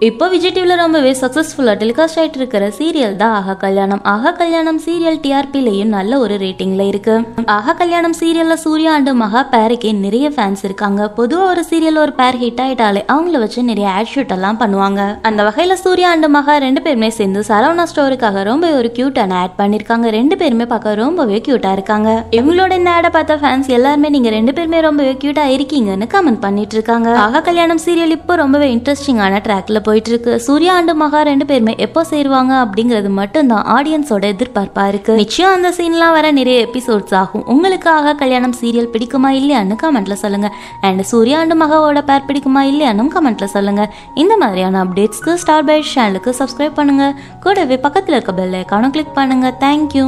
இப்போ விஜய் டிவில ரொம்பவே சக்சஸ்ஃபுல்லா டெலிகாஸ்ட் ஆயிட்டு இருக்கிற சீரியல் தான் ஆஹா கல்யாணம். ஆஹா கல்யாணம் சீரியல் டிஆர்பிலையும் நல்ல ஒரு ரேட்டிங்ல இருக்கு. ஆஹா கல்யாணம் சீரியல்ல சூர்யா அண்ட் மகா பேருக்கு நிறைய ஃபேன்ஸ் இருக்காங்க. பொதுவா ஒரு சீரியல் ஒரு பேர் ஹிட் ஆயிட்டாலே அவங்கள வச்சு நிறைய ஆட் ஷூட் எல்லாம் பண்ணுவாங்க. அந்த வகையில சூர்யா அண்ட் மகா ரெண்டு பேருமே சேர்ந்து சரவணா ஸ்டோருக்காக ரொம்ப ஒரு கியூட்டான ஆட் பண்ணிருக்காங்க. ரெண்டு பேருமே பார்க்க ரொம்பவே கியூட்டா இருக்காங்க. இவங்களோட இந்த ஆட பார்த்த ஃபேன்ஸ் எல்லாருமே நீங்க ரெண்டு பேருமே ரொம்பவே கியூட்டா இருக்கீங்கன்னு கமெண்ட் பண்ணிட்டு இருக்காங்க. ஆஹா கல்யாணம் சீரியல் இப்போ ரொம்பவே இன்ட்ரெஸ்டிங்கான ட்ராக்ல போயிட்டு இருக்கு. சூர்யா அண்ட் மகா ரெண்டு பேருமே எப்போ சேருவாங்க அப்படிங்கிறது மட்டும் தான் ஆடியன்ஸோட எதிர்பார்ப்பா இருக்கு. நிச்சயம் அந்த சீன்லாம் வர நிறைய எபிசோட்ஸ் ஆகும். உங்களுக்கு ஆஹா கல்யாணம் சீரியல் பிடிக்குமா இல்லையான்னு கமெண்ட்ல சொல்லுங்க. அண்ட் சூர்யா அண்ட் மகாவோட பேர் பிடிக்குமா இல்லையான்னு கமெண்ட்ல சொல்லுங்க. இந்த மாதிரியான அப்டேட்ஸ்க்கு ஸ்டார் பைட் சேனலுக்கு சப்ஸ்கிரைப் பண்ணுங்க. கூடவே பக்கத்துல இருக்க பெல் ஐகானை கிளிக் பண்ணுங்க. தேங்க்யூ.